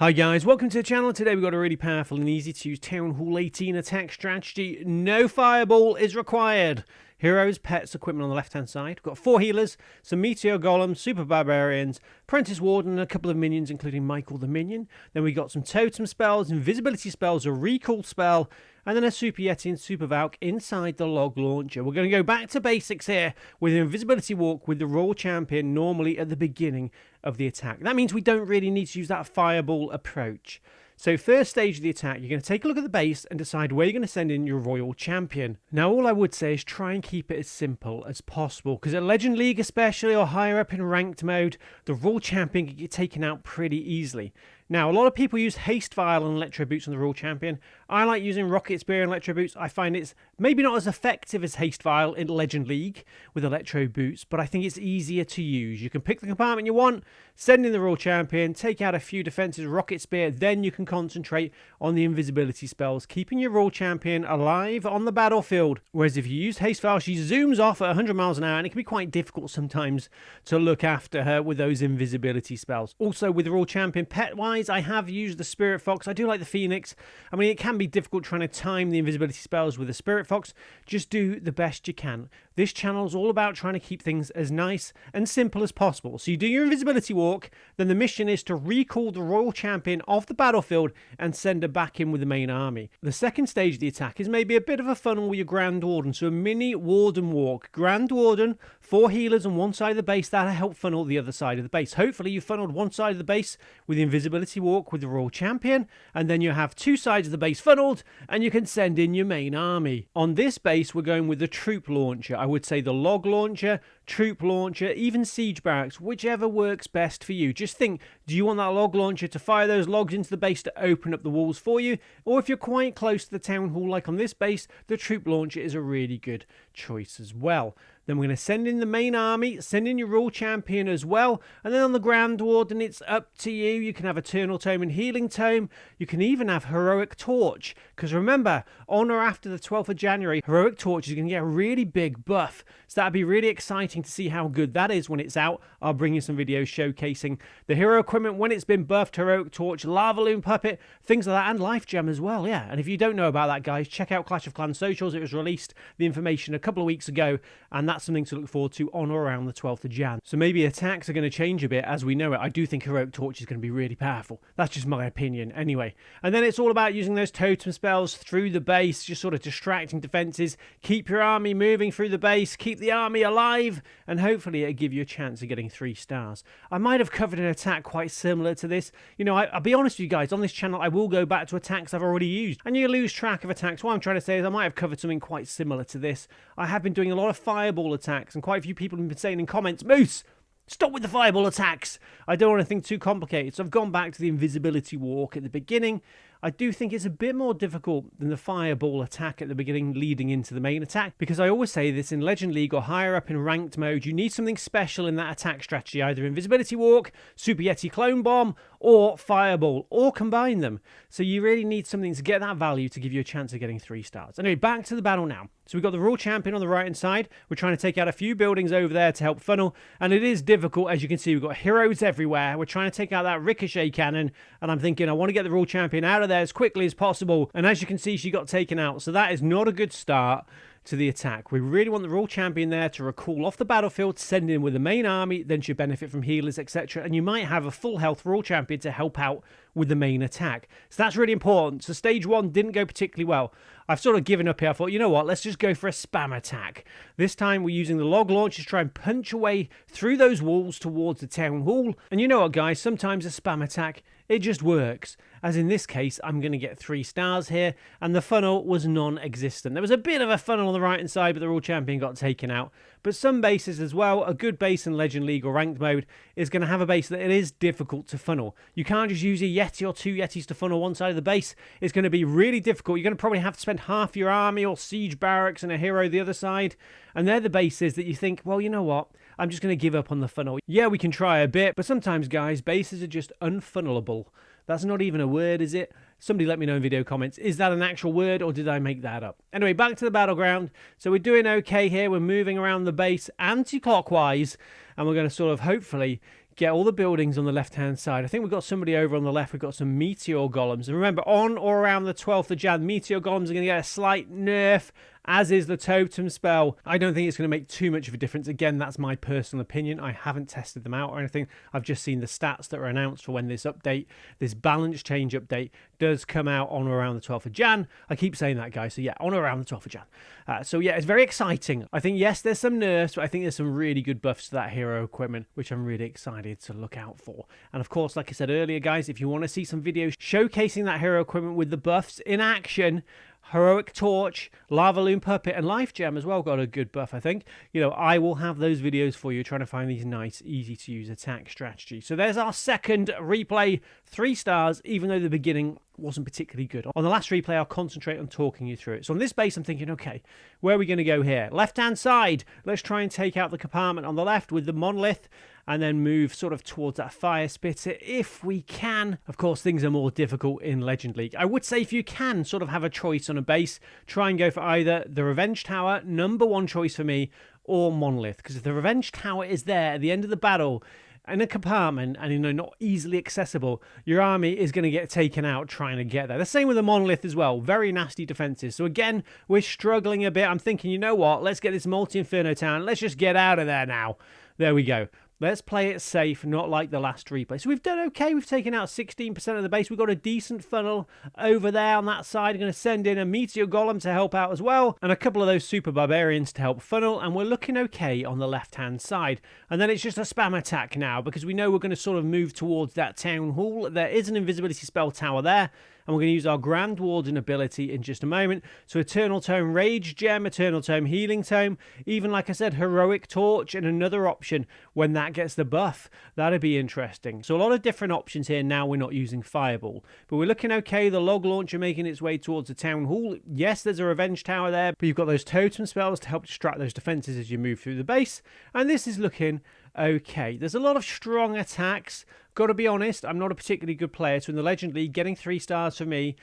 Hi guys, welcome to the channel. Today we've got a really powerful and easy to use TH18 Attack Strategy. No fireball is required. Heroes, pets, equipment on the left hand side. We've got 4 healers, some meteor golems, super barbarians, apprentice warden, and a couple of minions including Michael the minion. Then we got some totem spells, invisibility spells, a recall spell, and then a super yeti and super valk inside the log launcher. We're going to go back to basics here with an invisibility walk with the royal champion normally at the beginning of the attack. That means we don't really need to use that fireball approach. So first stage of the attack, you're going to take a look at the base and decide where you're going to send in your royal champion. Now all I would say is try and keep it as simple as possible, because at Legend League especially, or higher up in ranked mode, the royal champion can get taken out pretty easily. Now, a lot of people use Haste Vial and Electro Boots on the Royal Champion. I like using Rocket Spear and Electro Boots. I find it's maybe not as effective as Haste Vial in Legend League with Electro Boots, but I think it's easier to use. You can pick the compartment you want, send in the Royal Champion, take out a few defenses, Rocket Spear, then you can concentrate on the invisibility spells, keeping your Royal Champion alive on the battlefield. Whereas if you use Haste Vial, she zooms off at 100 miles an hour, and it can be quite difficult sometimes to look after her with those invisibility spells. Also, with the Royal Champion pet-wise, I have used the Spirit Fox. I do like the Phoenix. I mean, it can be difficult trying to time the invisibility spells with the Spirit Fox. Just do the best you can. This channel is all about trying to keep things as nice and simple as possible. So you do your invisibility walk, then the mission is to recall the Royal Champion off the battlefield and send her back in with the main army. The second stage of the attack is maybe a bit of a funnel with your Grand Warden. So a mini Warden walk. Grand Warden, 4 healers on one side of the base. That'll help funnel the other side of the base. Hopefully you funneled one side of the base with the invisibility walk with the Royal Champion, and then you have 2 sides of the base funneled, and you can send in your main army. On this base, we're going with the troop launcher. I would say the log launcher, troop launcher, even siege barracks, whichever works best for you. Just think, do you want that log launcher to fire those logs into the base to open up the walls for you? Or if you're quite close to the town hall like on this base, the troop launcher is a really good choice as well. Then we're going to send in the main army, send in your Royal Champion as well, and then on the Grand Warden, it's up to you. You can have Eternal Tome and Healing Tome. You can even have Heroic Torch, because remember, on or after the 12th of January, Heroic Torch is going to get a really big buff, so that'd be really exciting to see how good that is when it's out. I'll bring you some videos showcasing the hero equipment when it's been buffed, Heroic Torch, Lava Loon Puppet, things like that, and Life Gem as well, yeah. And if you don't know about that, guys, check out Clash of Clans socials. It was released, the information, a couple of weeks ago, and that's something to look forward to on or around the 12th of Jan. So maybe attacks are going to change a bit as we know it. I do think Heroic Torch is going to be really powerful. That's just my opinion anyway. And then it's all about using those totem spells through the base, just sort of distracting defenses, keep your army moving through the base, keep the army alive, and hopefully it'll give you a chance of getting 3 stars. I might have covered an attack quite similar to this. You know, I'll be honest with you guys, on this channel I will go back to attacks I've already used, and you lose track of attacks. What I'm trying to say is I might have covered something quite similar to this. I have been doing a lot of fireball attacks, and quite a few people have been saying in comments, Moose, stop with the fireball attacks. I don't want anything too complicated. So I've gone back to the invisibility walk at the beginning. I do think it's a bit more difficult than the fireball attack at the beginning leading into the main attack, because I always say this, in Legend League or higher up in ranked mode, you need something special in that attack strategy, either invisibility walk, super yeti clone bomb, or fireball, or combine them. So you really need something to get that value to give you a chance of getting 3 stars. Anyway, back to the battle now. So we've got the Royal Champion on the right hand side. We're trying to take out a few buildings over there to help funnel, and it is difficult. As you can see, we've got heroes everywhere. We're trying to take out that ricochet cannon, and I'm thinking I want to get the Royal Champion out of there as quickly as possible, and as you can see, she got taken out. So that is not a good start to the attack. We really want the Royal Champion there to recall off the battlefield, send in with the main army, then she'll benefit from healers, etc. And you might have a full health Royal Champion to help out with the main attack. So that's really important. So stage 1 didn't go particularly well. I've sort of given up here. I thought, you know what, let's just go for a spam attack. This time we're using the log launcher to try and punch away through those walls towards the town hall. And you know what, guys, sometimes a spam attack, it just works. As in this case, I'm going to get 3 stars here, and the funnel was non-existent. There was a bit of a funnel on the right-hand side, but the Royal Champion got taken out. But some bases as well, a good base in Legend League or Ranked mode is going to have a base that it is difficult to funnel. You can't just use a Yeti or 2 Yetis to funnel one side of the base. It's going to be really difficult. You're going to probably have to spend half your army or siege barracks and a hero the other side. And they're the bases that you think, well, you know what? I'm just going to give up on the funnel. Yeah, we can try a bit, but sometimes, guys, bases are just unfunnelable. That's not even a word, is it? Somebody let me know in video comments. Is that an actual word, or did I make that up? Anyway, back to the battleground. So we're doing okay here. We're moving around the base anti-clockwise, and we're going to sort of hopefully get all the buildings on the left-hand side. I think we've got somebody over on the left. We've got some Meteor Golems. And remember, on or around the 12th of Jan, Meteor Golems are going to get a slight nerf, as is the Totem spell. I don't think it's going to make too much of a difference. Again, that's my personal opinion. I haven't tested them out or anything. I've just seen the stats that are announced for when this update, this balance change update, does come out on or around the 12th of Jan. I keep saying that, guys. So yeah, on or around the 12th of Jan. So yeah, it's very exciting. I think, yes, there's some nerfs, but I think there's some really good buffs to that hero equipment, which I'm really excited to look out for. And of course, like I said earlier, guys, if you want to see some videos showcasing that hero equipment with the buffs in action, Heroic Torch, Lava Loon Puppet, and Life Gem as well got a good buff, I think. You know, I will have those videos for you, trying to find these nice, easy-to-use attack strategies. So there's our second replay, 3 stars, even though the beginning wasn't particularly good. On the last replay, I'll concentrate on talking you through it. So on this base, I'm thinking, okay, where are we going to go here? Left-hand side, let's try and take out the compartment on the left with the monolith, and then move sort of towards that fire spitter if we can. Of course, things are more difficult in Legend League. I would say if you can sort of have a choice on a base, try and go for either the Revenge Tower, #1 choice for me, or Monolith. Because if the Revenge Tower is there at the end of the battle, in a compartment and, you know, not easily accessible, your army is going to get taken out trying to get there. The same with the monolith as well. Very nasty defenses. So again, we're struggling a bit. I'm thinking, you know what? Let's get this multi-inferno town. Let's just get out of there now. There we go. Let's play it safe, not like the last replay. So we've done okay. We've taken out 16% of the base. We've got a decent funnel over there on that side. I'm going to send in a Meteor Golem to help out as well, and a couple of those Super Barbarians to help funnel, and we're looking okay on the left-hand side. And then it's just a spam attack now, because we know we're going to sort of move towards that Town Hall. There is an invisibility spell tower there, and we're going to use our Grand Warden ability in just a moment. So Eternal Tome Rage Gem, Eternal Tome Healing Tome, even, like I said, Heroic Torch, and another option when that gets the buff. That'd be interesting. So a lot of different options here now. We're not using Fireball, but we're looking okay. The Log Launcher making its way towards the Town Hall. Yes, there's a Revenge Tower there, but you've got those Totem spells to help distract those defenses as you move through the base, and this is looking okay. There's a lot of strong attacks. Got to be honest, I'm not a particularly good player, so in the Legend League, getting 3 stars for me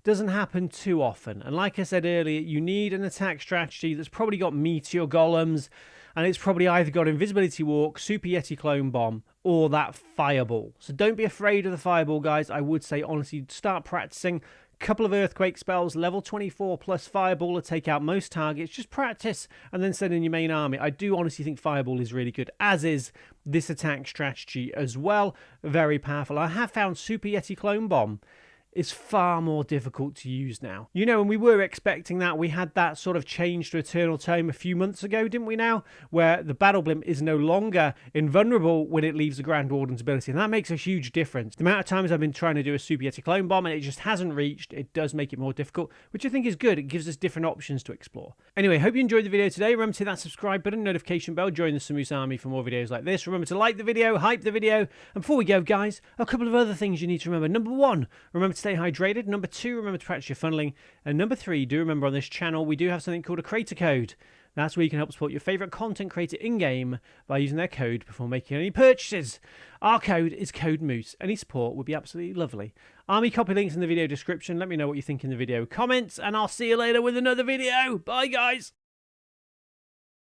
doesn't happen too often. And like I said earlier, you need an attack strategy that's probably got Meteor Golems, and it's probably either got Invisibility Walk, Super Yeti Clone Bomb, or that Fireball. So don't be afraid of the Fireball, guys. I would say, honestly, start practicing. Couple of Earthquake spells, level 24 plus Fireball to take out most targets. Just practice and then send in your main army. I do honestly think Fireball is really good, as is this attack strategy as well. Very powerful. I have found Super Yeti Clone Bomb is far more difficult to use now. You know, and we were expecting that. We had that sort of change to Eternal Tome a few months ago, didn't we now? Where the Battle Blimp is no longer invulnerable when it leaves the Grand Warden's ability. And that makes a huge difference. The amount of times I've been trying to do a Super Yeti Clone Bomb and it just hasn't reached, it does make it more difficult, which I think is good. It gives us different options to explore. Anyway, hope you enjoyed the video today. Remember to hit that subscribe button, notification bell, join the Samus Army for more videos like this. Remember to like the video, hype the video. And before we go, guys, a couple of other things you need to remember. #1, remember to stay hydrated. #2, remember to practice your funneling. And #3, do remember on this channel, we do have something called a creator code. That's where you can help support your favourite content creator in-game by using their code before making any purchases. Our code is Code Moose. Any support would be absolutely lovely. Army copy links in the video description. Let me know what you think in the video comments, and I'll see you later with another video. Bye, guys.